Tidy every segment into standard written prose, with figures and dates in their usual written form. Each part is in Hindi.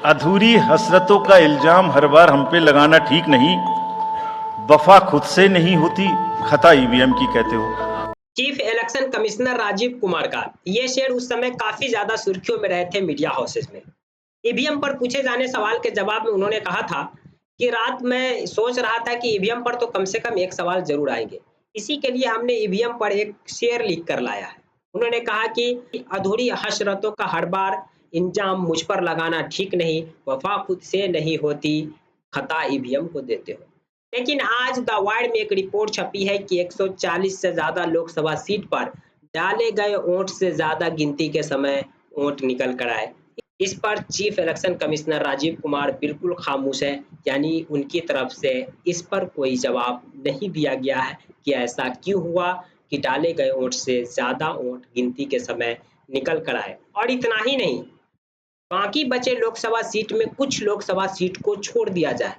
अधूरी हसरतों का इल्जाम हर बार हम पे लगाना ठीक नहीं। वफा खुद से नहीं होती, खता ईवीएम की कहते हो। Chief election commissioner Rajiv Kumar का ये शेर उस समय काफी ज्यादा सुर्खियों में रहे थे मीडिया हाउसेस में। ईवीएम पर पूछे जाने सवाल के जवाब में उन्होंने कहा था कि रात में सोच रहा था कि ईवीएम पर तो कम से कम एक सवाल जरूर आएंगे, इसी के लिए हमने ईवीएम पर एक शेर लिख कर लाया है। उन्होंने कहा कि अधूरी हसरतों का हर बार इंजाम मुझ पर लगाना ठीक नहीं, वफा खुद से नहीं होती, खता ईवीएम को देते हो। लेकिन आज द वाइड में एक रिपोर्ट छपी है कि 140 से ज्यादा लोकसभा सीट पर डाले गए वोट से ज्यादा गिनती के समय वोट निकल कर आए। इस पर chief election commissioner Rajiv Kumar बिल्कुल खामोश है, यानी उनकी तरफ से इस पर कोई जवाब नहीं दिया गया है कि ऐसा क्यों हुआ कि डाले गए वोट से ज्यादा वोट गिनती के समय निकल कर आए। और इतना ही नहीं, बाकी बचे लोकसभा सीट में कुछ लोकसभा सीट को छोड़ दिया जाए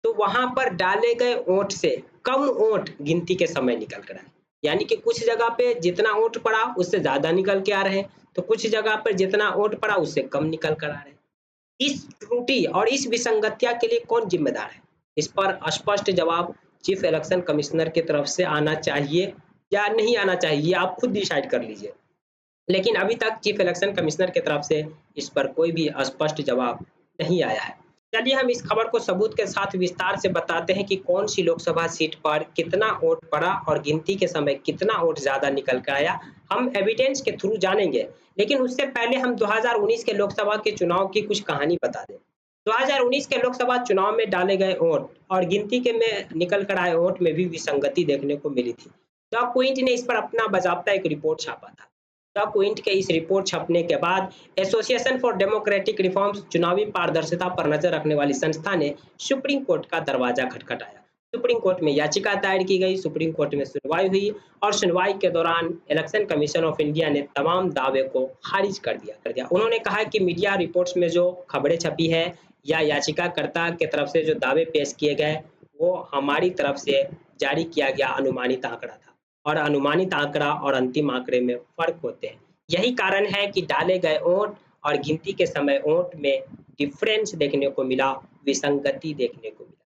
तो वहां पर डाले गए वोट से कम वोट गिनती के समय निकल कर आए। यानी कि कुछ जगह पे जितना वोट पड़ा उससे ज्यादा निकल के आ रहे हैं, तो कुछ जगह पर जितना वोट पड़ा उससे कम निकल कर आ रहे हैं। इस त्रुटि और इस विसंगतिया के लिए कौन जिम्मेदार है? इस पर स्पष्ट जवाब चीफ इलेक्शन कमिश्नर की तरफ से आना चाहिए या नहीं आना चाहिए, आप खुद डिसाइड कर लीजिए। लेकिन अभी तक चीफ इलेक्शन कमिश्नर की तरफ से इस पर कोई भी स्पष्ट जवाब नहीं आया है। चलिए हम इस खबर को सबूत के साथ विस्तार से बताते हैं कि कौन सी लोकसभा सीट पर कितना वोट पड़ा और गिनती के समय कितना वोट ज्यादा निकल कर आया। हम एविडेंस के थ्रू जानेंगे, लेकिन उससे पहले हम 2019 के लोकसभा के चुनाव की कुछ कहानी बता दें। 2019 के लोकसभा चुनाव में डाले गए वोट और गिनती के में निकल कर आए वोट में भी विसंगति देखने को मिली थी। द क्विंट ने इस पर अपना बाजाबता एक रिपोर्ट छापा था। द क्विंट के इस रिपोर्ट छपने के बाद एसोसिएशन फॉर डेमोक्रेटिक रिफॉर्म्स, चुनावी पारदर्शिता पर नजर रखने वाली संस्था, ने सुप्रीम कोर्ट का दरवाजा खटखटाया। सुप्रीम कोर्ट में याचिका दायर की गई, सुप्रीम कोर्ट में सुनवाई हुई और सुनवाई के दौरान इलेक्शन कमीशन ऑफ इंडिया ने तमाम दावे को खारिज कर दिया। उन्होंने कहा कि मीडिया रिपोर्ट्स में जो खबरें छपी है या याचिकाकर्ता की तरफ से जो दावे पेश किए गए, वो हमारी तरफ से जारी किया गया अनुमानित आंकड़ा था और अनुमानित आंकड़ा और अंतिम आंकड़े में फर्क होते हैं। यही कारण है कि डाले गए वोट और गिनती के समय वोट में डिफरेंस देखने को मिला, विसंगति देखने को मिला।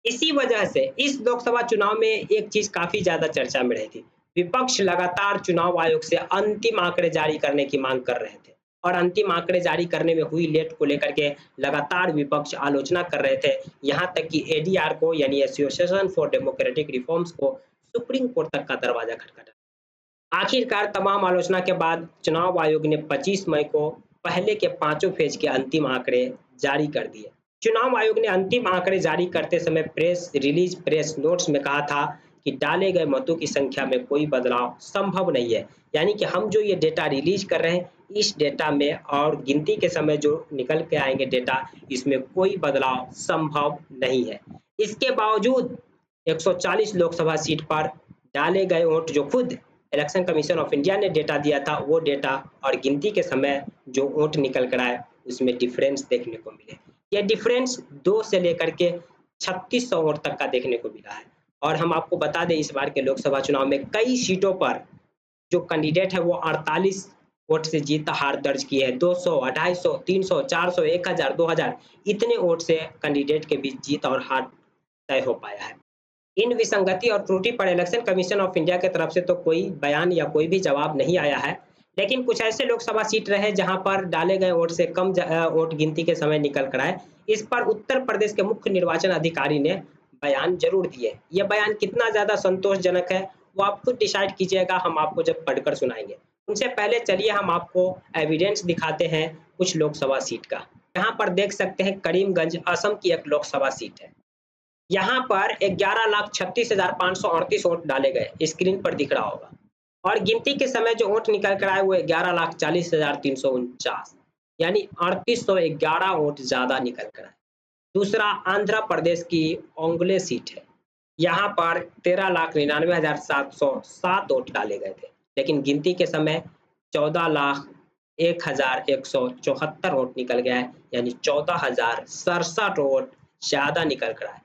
इसी वजह से इस लोकसभा चुनाव में एक चीज काफी ज्यादा चर्चा में रही थी। विपक्ष लगातार चुनाव आयोग से अंतिम आंकड़े जारी करने की मांग कर रहे थे और अंतिम आंकड़े जारी करने में हुई लेट को लेकर के लगातार विपक्ष आलोचना कर रहे थे। यहाँ तक कि एडीआर को, यानी एसोसिएशन फॉर डेमोक्रेटिक रिफॉर्म्स को, सुप्रीम कोर्ट तक का दरवाजा खटखटा। आखिरकार तमाम आलोचना के बाद चुनाव आयोग ने 25 मई को पहले के पांचों फेज के अंतिम आंकड़े जारी कर दिए। चुनाव आयोग ने अंतिम आंकड़े जारी करते समय प्रेस नोट्स में कहा था कि डाले गए मतों की संख्या में कोई बदलाव संभव नहीं है। यानी कि हम जो ये डेटा रिलीज कर रहे हैं, इस डेटा में और गिनती के समय जो निकल के आएंगे डेटा, इसमें कोई बदलाव संभव नहीं है। इसके बावजूद 140 लोकसभा सीट पर डाले गए वोट, जो खुद इलेक्शन कमीशन ऑफ इंडिया ने डेटा दिया था, वो डेटा और गिनती के समय जो वोट निकल कर आए उसमें डिफरेंस देखने को मिले। ये डिफरेंस 2 से लेकर के 3600 वोट तक का देखने को मिला है। और हम आपको बता दें, इस बार के लोकसभा चुनाव में कई सीटों पर जो कैंडिडेट है वो 48 वोट से जीत हार दर्ज की है। 200, 250, 300, 400, 1000, 2000 इतने वोट से कैंडिडेट के बीच जीत और हार तय हो पाया है। इन विसंगति और त्रुटि पर इलेक्शन कमीशन ऑफ इंडिया की तरफ से तो कोई बयान या कोई भी जवाब नहीं आया है, लेकिन कुछ ऐसे लोकसभा सीट रहे जहां पर डाले गए वोट से कम वोट गिनती के समय निकल कर आए। इस पर उत्तर प्रदेश के मुख्य निर्वाचन अधिकारी ने बयान जरूर दिए। यह बयान कितना ज्यादा संतोषजनक है वो आप खुद डिसाइड कीजिएगा, हम आपको जब पढ़कर सुनाएंगे। उनसे पहले चलिए हम आपको एविडेंस दिखाते हैं कुछ लोकसभा सीट का। यहाँ पर देख सकते हैं करीमगंज असम की एक लोकसभा सीट है। यहाँ पर 11,36,538 वोट डाले गए, स्क्रीन पर दिख रहा होगा। और गिनती के समय जो वोट निकल कर आए वो 11,40,349, यानी 3811 वोट ज्यादा निकल कर आए। दूसरा आंध्र प्रदेश की ओंगले सीट है। यहाँ पर 13,99,707 वोट डाले गए थे, लेकिन गिनती के समय 14,01,174 वोट निकल गया है, यानी 14,067 वोट ज्यादा निकल कर आए।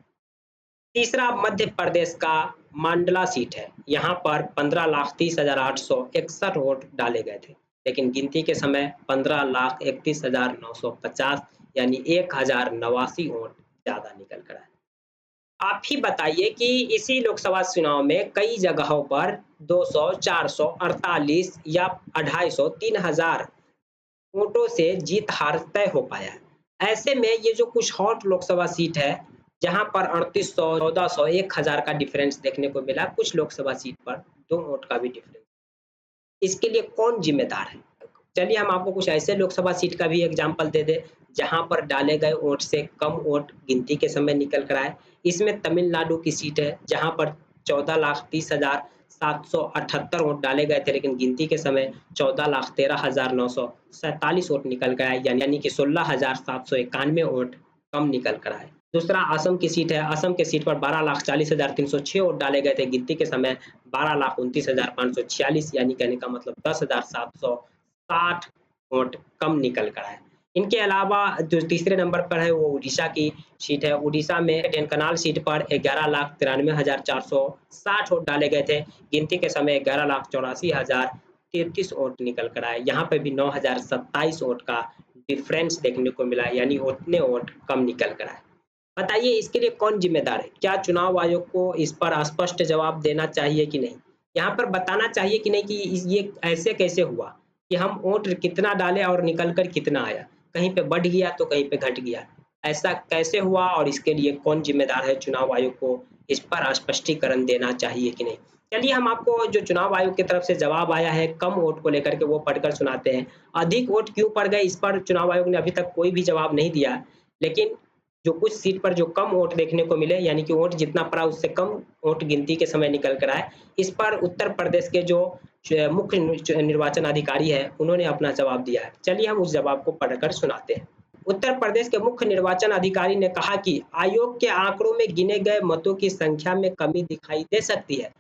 तीसरा मध्य प्रदेश का मंडला सीट है। यहाँ पर 15,30,861 वोट डाले गए थे, लेकिन गिनती के समय 15,31,950, यानी 1089 वोट ज़्यादा निकल कर आए। आप ही बताइए कि इसी लोकसभा चुनाव में कई जगहों पर 200, 400, 48 या 250, 3000 वोटों से जीत-हार तय हो पाया है। ऐसे में ये जो कुछ हॉट लोकसभा सीट है, जहाँ पर 3800, 1400, 1000 का डिफरेंस देखने को मिला, कुछ लोकसभा सीट पर 2 वोट का भी डिफरेंस। इसके लिए कौन जिम्मेदार है? चलिए हम आपको कुछ ऐसे लोकसभा सीट का भी एग्जाम्पल दे दें, जहाँ पर डाले गए वोट से कम वोट गिनती के समय निकल कर आए। इसमें तमिलनाडु की सीट है, जहाँ पर 14,30,778 वोट डाले गए थे, लेकिन गिनती के समय 14,13,947 वोट निकल कर आए, यानी कि 16,791 वोट कम निकल कर आए। दूसरा असम की सीट है, असम के सीट पर 12,40,306 वोट डाले गए थे, गिनती के समय 12,29,546, यानी कहने का मतलब 10,760 वोट कम निकल कर आए। इनके अलावा जो तीसरे नंबर पर है वो उड़ीसा की सीट है। उड़ीसा में ढेंकनाल सीट पर 11,93,460 वोट डाले गए थे, गिनती के समय 11,84,033 वोट निकल कर आए। यहाँ पे भी 9,027 वोट का डिफरेंस देखने को मिला, यानी उतने वोट कम निकल कर आए। बताइए इसके लिए कौन जिम्मेदार है? क्या चुनाव आयोग को इस पर स्पष्ट जवाब देना चाहिए कि नहीं? यहाँ पर बताना चाहिए कि नहीं कि ये ऐसे कैसे हुआ कि हम वोट कितना डाले और निकल कर कितना आया? कहीं पे बढ़ गया तो कहीं पे घट गया। ऐसा कैसे हुआ और इसके लिए कौन जिम्मेदार है? चुनाव आयोग को इस पर स्पष्टीकरण देना चाहिए कि नहीं? चलिए हम आपको जो चुनाव आयोग की तरफ से जवाब आया है कम वोट को लेकर के वो पढ़कर सुनाते हैं। अधिक वोट क्यों पड़ गए इस पर चुनाव आयोग ने अभी तक कोई भी जवाब नहीं दिया, लेकिन जो कुछ सीट पर जो कम वोट देखने को मिले, यानी कि वोट जितना पड़ा उससे कम वोट गिनती के समय निकल कर आए, इस पर उत्तर प्रदेश के जो मुख्य निर्वाचन अधिकारी है उन्होंने अपना जवाब दिया है। चलिए हम उस जवाब को पढ़कर सुनाते हैं। उत्तर प्रदेश के मुख्य निर्वाचन अधिकारी ने कहा कि आयोग के आंकड़ों में गिने गए मतों की संख्या में कमी दिखाई दे सकती है,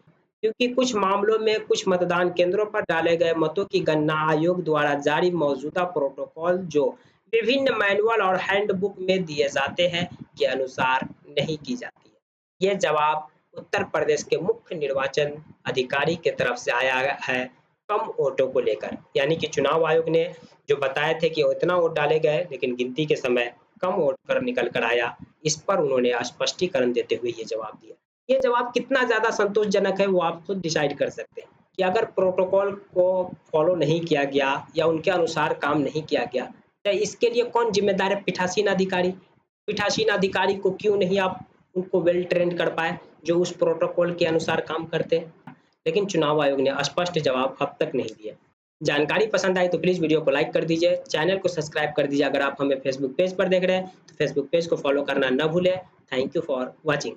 क्योंकि कुछ मामलों में कुछ मतदान केंद्रों पर डाले गए मतों की गणना आयोग द्वारा जारी मौजूदा प्रोटोकॉल जो विभिन्न मैनुअल और हैंडबुक में दिए जाते हैं के अनुसार नहीं की जाती है। ये जवाब उत्तर प्रदेश के मुख्य निर्वाचन अधिकारी की तरफ से आया है कम वोटों को लेकर, यानी कि चुनाव आयोग ने जो बताए थे कि इतना वोट डाले गए लेकिन गिनती के समय कम वोट कर निकल कर आया, इस पर उन्होंने स्पष्टीकरण देते हुए ये जवाब दिया। ये जवाब कितना ज़्यादा संतोषजनक है वो आप खुद डिसाइड कर सकते हैं कि अगर प्रोटोकॉल को फॉलो नहीं किया गया या उनके अनुसार काम नहीं किया गया, तो इसके लिए कौन जिम्मेदार है? पीठासीन अधिकारी। पीठासीन अधिकारी को क्यों नहीं आप उनको वेल ट्रेंड कर पाए जो उस प्रोटोकॉल के अनुसार काम करते? लेकिन चुनाव आयोग ने स्पष्ट जवाब अब तक नहीं दिया। जानकारी पसंद आई तो प्लीज़ वीडियो को लाइक कर दीजिए, चैनल को सब्सक्राइब कर दीजिए। अगर आप हमें फेसबुक पेज पर देख रहे हैं तो फेसबुक पेज को फॉलो करना न भूलें। Thank you for watching.